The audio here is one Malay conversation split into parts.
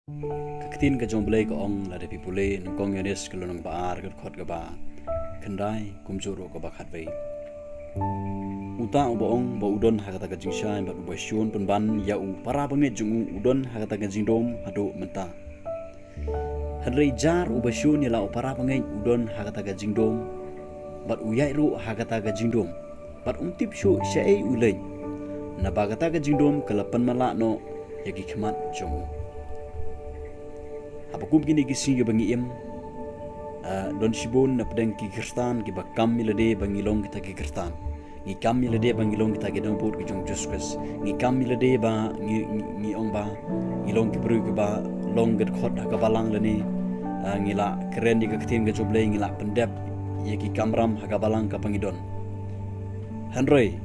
Kakitin ka jong blay ka ong la de pipule ng kong yanis ka lunang baar ka khot ka ba kendai kumjuro ka ba khatwei uta ubaong ba udon hakata ka jingshay ba ubasyon penban ya u para banget jung udon hakata ka jingdom hado menta hadrei jar ubasyon ya la para banget udon hakata ka jingdom bat uyai ru hakata ka jingdom bat tip shu syai ulai na bagata ka jingdom kalapan mala no yagi khmat jong apakum kini kisi ke bangi im don sibon na pedang ki kristan ki bakam milade bangilong kita ki kristan ngi kam milade bangilong kita ki dong put ki jong juskus ngi kam milade ba ngi ong ba ngilong ki bru ki ba long get khot ka balang lani ngila keren di ka ktin ke joble ngila pendep ye ki kamram ha ka balang ka pangidon hanroi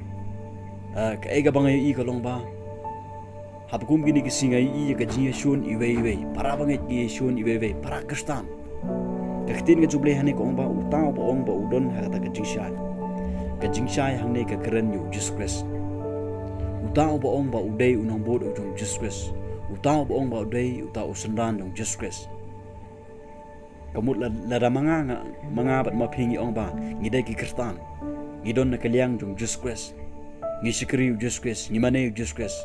ka ega bangai I ka long ba Hapakum gini kisingai I ka jia shun iwe para banget ki shun iwe para kristan kaktin ka juble hane ko ong ba utang ba ong ba udon hakata ka jingshay hangne ka keren yu Jesus Christ utang ba ong ba udai unang bod ujung Jesus Christ utang ba ong ba udai uta usendan ujung Jesus Christ kamut la mga bat mapingi ong ba ngidai ki kristan ngidon na kaliang ujung Jesus Christ ngisikri ujung Jesus Christ ngimane ujung Jesus Christ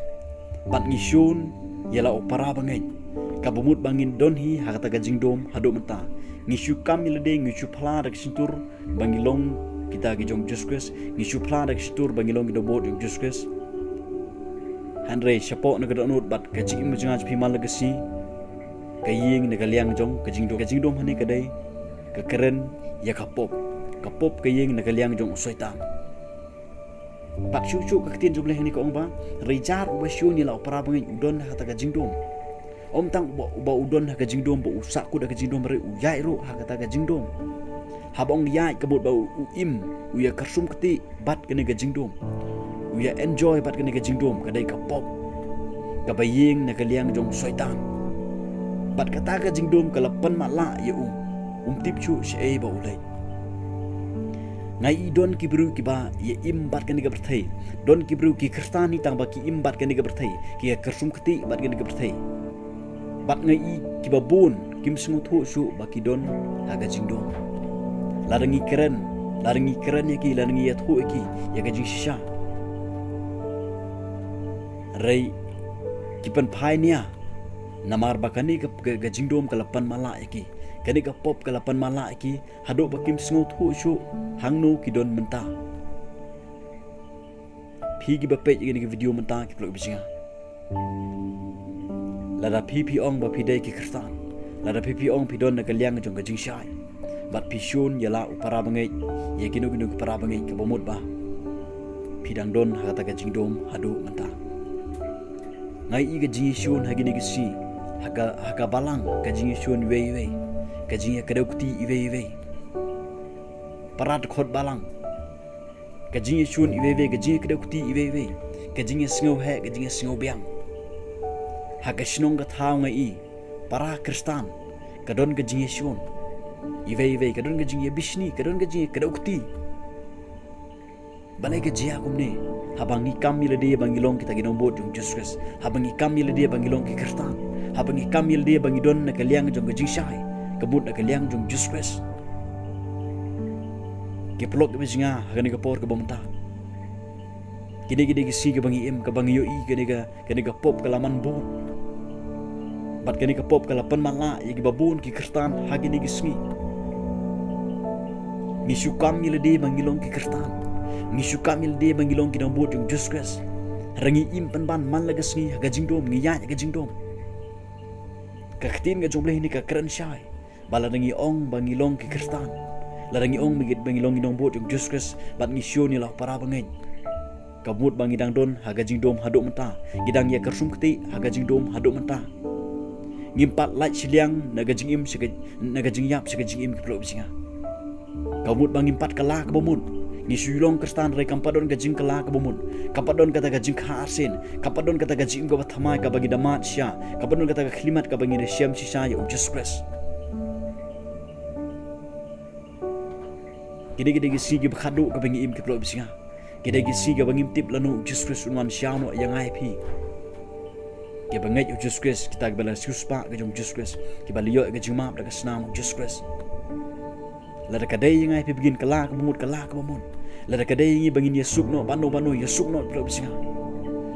bat ngisyun yala o para bangay kabumut bangin donhi hakata ka jingdom hado mata ngisyu kam milade ngisyu phala dak sintur bangilong kita gi jong Jesus Christ ngisyu phala dak sintur bangilong gi dobot jong Jesus Christ handre chapo na gadonut bat ka jing mujang pi malagasi kaying na galiang jong ka jingdom hane kadai ka keren ya kapop kaying na galiang jong usoitam Pak cucu kaktin jumlah ini ko ba rejar ubasyon nila para bangin udon hakata ka jingdom om tang uba udon hakata jingdom ba usaku da ka jingdom re uyai ro hakata ka jingdom habong yai kabut ba uim uya karsum keti bat kene ka jingdom uya enjoy bat kene ka jingdom kadai ka pop ka baying na kaliang jong soitan bat kata ka jingdom kalapan mala ya tip chu syai ba ulai ngai don kibru kiba ye imbat kan ga berthai don kibru ki kristani tang ba ki imbat kan ga berthai ki kersum keti bat kan ga berthai bat ngai kiba bon kim sungu thu su ba ki don haga jingdom larangi keren ya ki larangi ya thu ki ya ga jisha rei kipan phainia namar bakani ga jingdom kalapan mala ya ki kani ka pop kalapan mala ki hado bakim sngot hu shu hangno ki don menta phigi bape ni video menta ki plok bisinga lada pi ong ba pidai ki kristan lada pi ong pi don na kaliang jong gajing shai bat pi shun yala upara bangai ye kinu para bangai ka bomot ba pidang don hata ka jingdom hado menta ngai I ga jing shun hagini ki si haga balang ka jing shun wei kajinya kadauti iwe parat khot balang kajinya shun iwe kajinya kadauti iwe kajinya sngau he kajinya sngau biang haga shnong ka thau ngai para kristan kadon kajinya shun iwe kadon kajinya bishni kadon kajinya kadauti balai kajiya kumne habangi kamil de bangilong kita ginombo jung Jesus habangi kamil de bangilong ki kristan habangi kamil de bangidon na kaliang jung kajing shai kabut na kaliang jong Jesus kiplok de bisinga hagani ka por ka bomta kini si ka bangi im ka bangi yo I kani ka pop kalaman bo bat kani ka pop kalapan mala yagi babun ki kristan hagini gisngi misukam milade bangilong ki kristan misukam milade bangilong ki dambot jong Jesus rangi im panban man lagasngi haga jingdom ngiya haga jingdom kaktin ga jomble ni ka keren syai balarangi ong bangilong ki kristan larangi ong migit bangilong inong bot yung Jesus bat ngisyon nila para bangay kabut bangidang don haga jingdom hado menta gidang ya kersum keti haga jingdom hado menta ngimpat light siliang naga jingim naga jingyap siga jingim kiplo bisinga kabut bangimpat kala kabumut ngisylong kristan rai kampadon ka jing kala kabumut kapadon kata ka jing khasin kapadon kata ka jing ka bathamai ka bagi damat sya kapadon kata ka khlimat ka bangi syam sisa ya Jesus Gede si gi bakhado ka bangi im kiplo bisinga gede si ga bangim tip lanu Jesus unwan syano yang ai pi Ki bangai Jesus Christ kita bala suspa ke jong Jesus Christ ki baliyo ke jumap da kasnam Jesus Christ. Lada kadai ngai pi begin kala ke bamut. Lada kadai ngi bangin Yesuk no bano Yesuk no pro bisinga.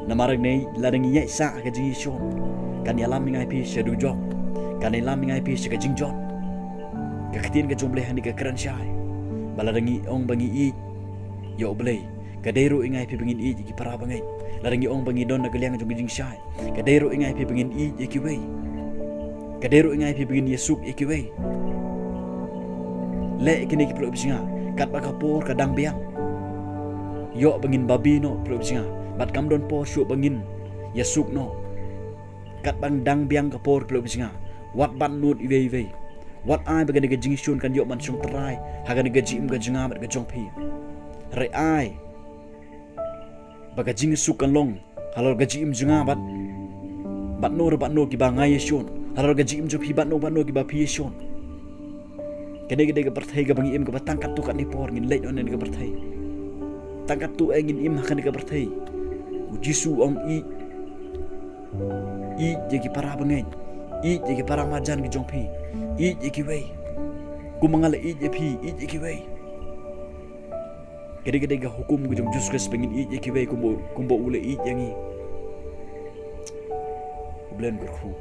Namarag nei lada ngi sa ke jing shon. Kan yalam ngai pi shadu jok. Kan yalam ngai pi shi ke jing jot. Ka ketin ke jomble hani ke kran syai. Balada ngi ong bangi I yo blei. Kadai ro ngai pi bangin I ki para bangai. Lada ngi ong bangi don na galiang jong jing syai. Kadai ro ngai pi bangin I ki wei. Kadai ro ngai pi bangin Yesuk ki wei. Le kini ki pro bisinga kat ba kapor kadang biang yo bangin babi no pro bisinga bat kam don po syu bangin Yesuk no kat bang dang biang kapor pro bisinga wat ban nut iwe wat ai bagan ga jing shun kan yo man sung trai hagan ga jim ga jinga mat ga jong pi re ai baga jing su kan long halor ga jim jinga bat no ki ba ngai shun halor ga jim jo pi bat no ki ba pi shun Kene ga perthai ga bangi im ga tangkat tu kat ni por ngin leit onen ga perthai. Tangkat tu ngin im hakan ga perthai. Ujisu ong I jegi para bangai. I jegi para majan gi jongpi. I jegi wei. Ku mangala I jegi wei. Kene ga hukum ga jong Jesus Christ bangin I jegi wei kumbo ule I jangi. Ublen berku.